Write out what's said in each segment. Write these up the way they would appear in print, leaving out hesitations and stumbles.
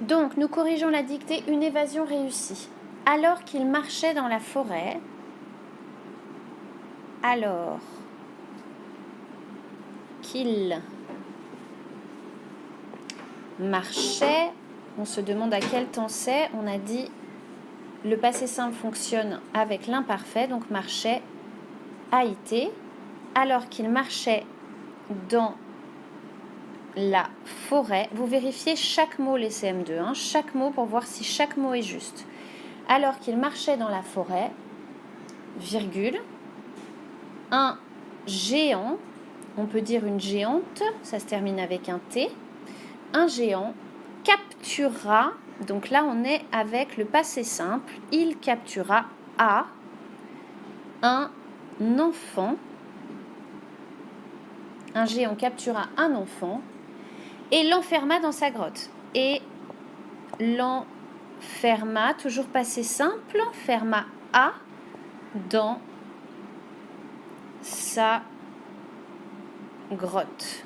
Donc, nous corrigeons la dictée, une évasion réussie. Alors qu'il marchait dans la forêt, alors qu'il marchait, on se demande à quel temps c'est, on a dit le passé simple fonctionne avec l'imparfait, donc marchait a été, alors qu'il marchait dans la forêt. Vous vérifiez chaque mot, les CM2, chaque mot pour voir si chaque mot est juste. Alors qu'il marchait dans la forêt, virgule, un géant, on peut dire une géante, ça se termine avec un T, un géant captura, donc là on est avec le passé simple, il captura un enfant, un géant captura un enfant et l'enferma dans sa grotte. Et l'enferma, toujours passé simple, ferma a dans sa grotte.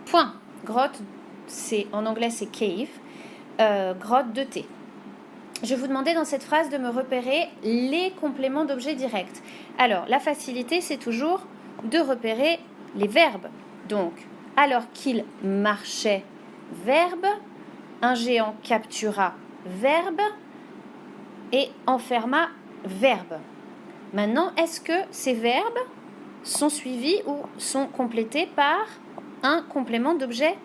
Point. Grotte, c'est en anglais c'est cave, grotte de thé. Je vous demandais dans cette phrase de me repérer les compléments d'objets directs. Alors, la facilité, c'est toujours de repérer les verbes. Donc, alors qu'il marchait, verbe, un géant captura, verbe, et enferma, verbe. Maintenant, est-ce que ces verbes sont suivis ou sont complétés par un complément d'objet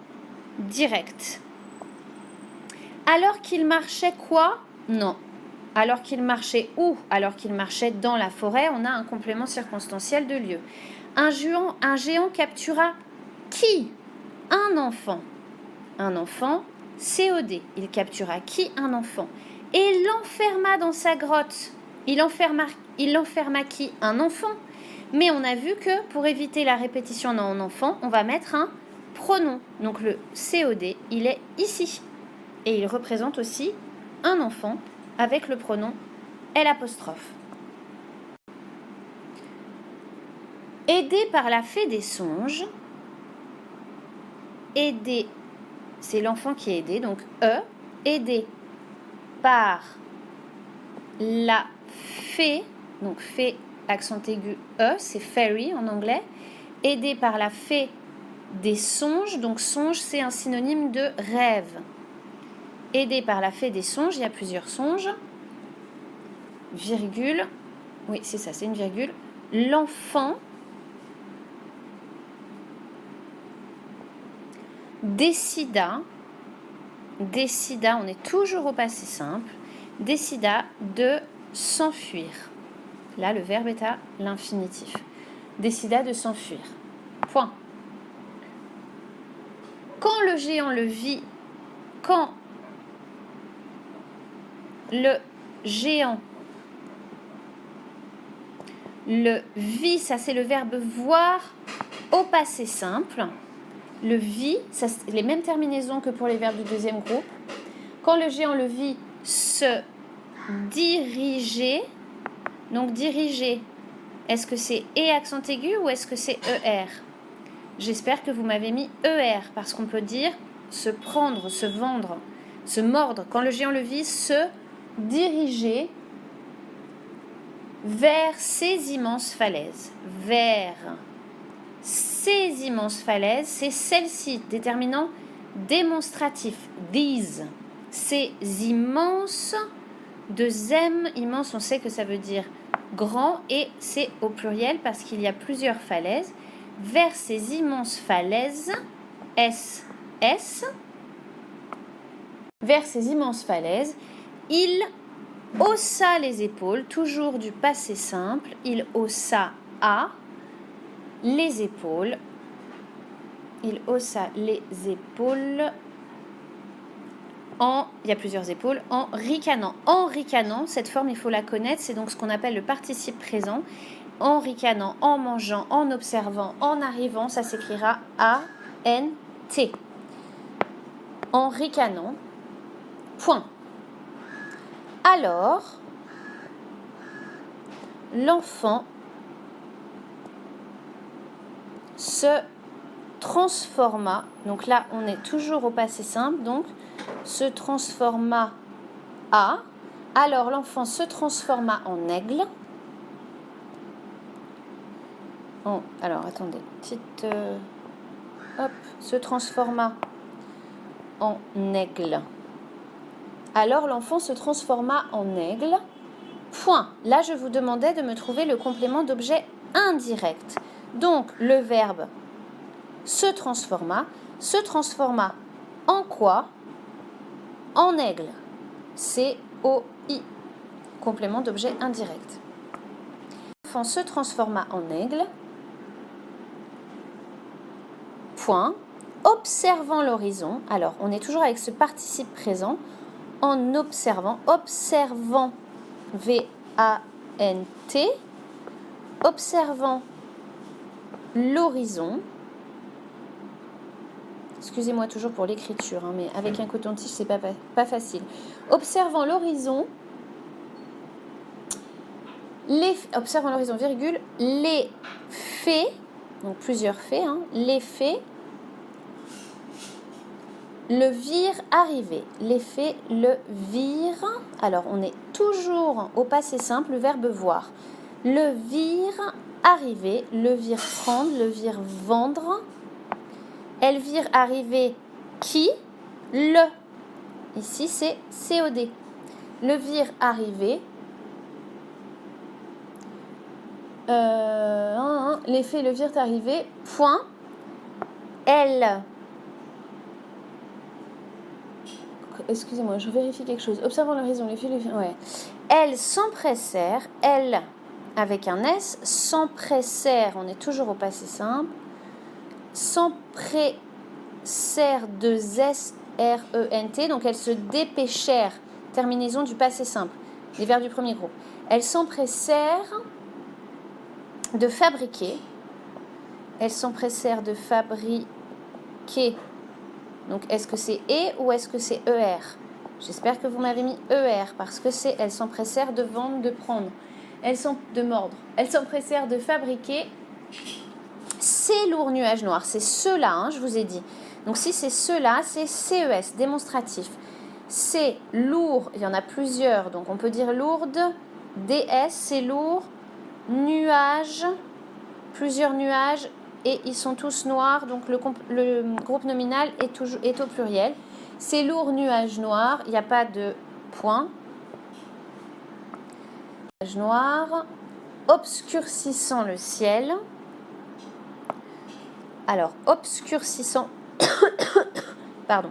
direct? Alors qu'il marchait quoi? Non. Alors qu'il marchait où? Alors qu'il marchait dans la forêt, on a un complément circonstanciel de lieu. Un géant captura qui? Un enfant. Un enfant, COD. Il captura qui? Un enfant. Et l'enferma dans sa grotte. Il enferma qui? Un enfant. Mais on a vu que pour éviter la répétition en enfant, on va mettre un pronom. Donc le COD, il est ici. Et il représente aussi un enfant avec le pronom L'. Aidé par la fée des songes, aidé, c'est l'enfant qui est aidé, donc aidé par la fée, donc fée accent aigu c'est fairy en anglais, aidé par la fée des songes, donc songe c'est un synonyme de rêve. Aidé par la fée des songes, il y a plusieurs songes, virgule, oui c'est ça, c'est une virgule, l'enfant décida, on est toujours au passé simple, décida de s'enfuir. Là, le verbe est à l'infinitif. Décida de s'enfuir. Point. Quand le géant le vit, quand le géant le vit, ça c'est le verbe voir au passé simple. Le vit, ça, c'est les mêmes terminaisons que pour les verbes du deuxième groupe. Quand le géant le vit, se diriger. Donc diriger, est-ce que c'est et accent aigu ou est-ce que c'est ER? J'espère que vous m'avez mis ER parce qu'on peut dire se prendre, se vendre, se mordre. Quand le géant le vit, se diriger vers ces immenses falaises. Vers ces immenses falaises, c'est celle-ci, déterminant démonstratif. These, ces immenses, de zem, immense, on sait que ça veut dire grand et c'est au pluriel parce qu'il y a plusieurs falaises. Vers ces immenses falaises, S, vers ces immenses falaises, il haussa les épaules, toujours du passé simple, il haussa à les épaules, il haussa les épaules il y a plusieurs épaules, en ricanant. En ricanant, cette forme, il faut la connaître, c'est donc ce qu'on appelle le participe présent. En ricanant, en mangeant, en observant, en arrivant, ça s'écrira A-N-T. En ricanant, point. Alors, l'enfant se transforma, donc là on est toujours au passé simple, donc se transforma à, alors l'enfant se transforma en aigle. Alors attendez, petite... se transforma en aigle. Alors l'enfant se transforma en aigle. Point. Là, je vous demandais de me trouver le complément d'objet indirect. Donc, le verbe se transforma en quoi? En aigle. C-O-I. Complément d'objet indirect. L'enfant se transforma en aigle. Point. Observant l'horizon. Alors, on est toujours avec ce participe présent. En observant. Observant. V-A-N-T. Observant l'horizon. Excusez-moi toujours pour l'écriture, hein, mais avec un coton-tige, c'est pas facile. Observant l'horizon. Observant l'horizon, virgule. Les faits. Donc plusieurs faits. Hein, les faits. Le virent arriver. Les faits le virent. Alors, on est toujours au passé simple, le verbe voir. Le virent arriver, le virent prendre, le virent vendre. Elles virent arriver qui? Le. Ici, c'est COD. Le virent arriver. Les faits le virent arriver. Point. Elles. Excusez-moi, je vérifie quelque chose. Observant l'horizon, les filles, ouais. Elles s'empressèrent, elles, avec un S, s'empressèrent, on est toujours au passé simple, s'empressèrent de S-R-E-N-T, donc elles se dépêchèrent, terminaison du passé simple, les verbes du premier groupe. Elles s'empressèrent de fabriquer, donc, est-ce que c'est E ou est-ce que c'est ER? J'espère que vous m'avez mis ER parce que c'est elles s'empressèrent de vendre, de prendre. De mordre. Elles s'empressèrent de fabriquer ces lourds nuages noirs. C'est ceux-là, hein, je vous ai dit. Donc, si c'est ceux-là, c'est CES, démonstratif. C'est lourd, il y en a plusieurs. Donc, on peut dire lourde. DS, c'est lourd. Nuages, plusieurs nuages. Et ils sont tous noirs, donc le groupe nominal est au pluriel. C'est lourd, nuage noir, il n'y a pas de point. Nuage noir, obscurcissant le ciel. Alors, obscurcissant, pardon.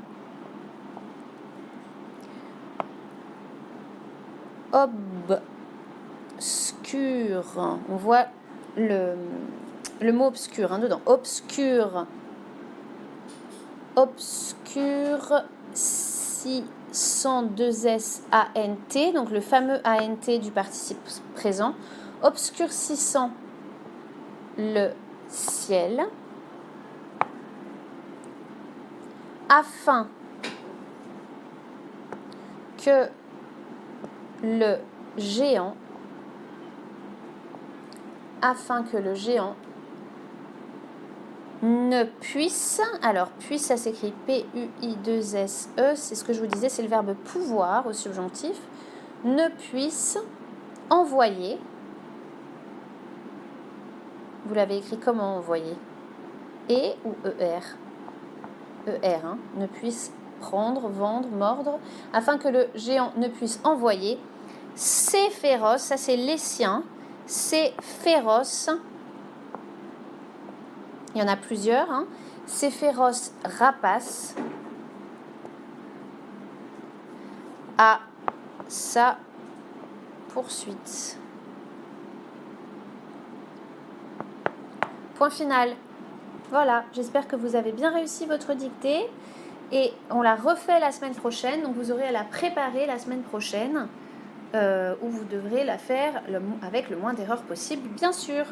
Obscur, on voit le mot obscur, hein, dedans. Obscur, obscurcissant 2S-A-N-T, donc le fameux A-N-T du participe présent. Obscurcissant le ciel. Afin que le géant ne puisse, alors puisse ça s'écrit P-U-I-2-S-E, c'est ce que je vous disais, c'est le verbe pouvoir au subjonctif, ne puisse envoyer, vous l'avez écrit comment envoyer? E ou ER? ER, hein, ne puisse prendre, vendre, mordre, afin que le géant ne puisse envoyer, c'est féroce, ça c'est les siens, c'est féroce. Il y en a plusieurs. Hein. C'est féroce rapace à sa poursuite. Point final. Voilà, j'espère que vous avez bien réussi votre dictée. Et on la refait la semaine prochaine. Donc vous aurez à la préparer la semaine prochaine. Où vous devrez la faire avec le moins d'erreurs possible, bien sûr.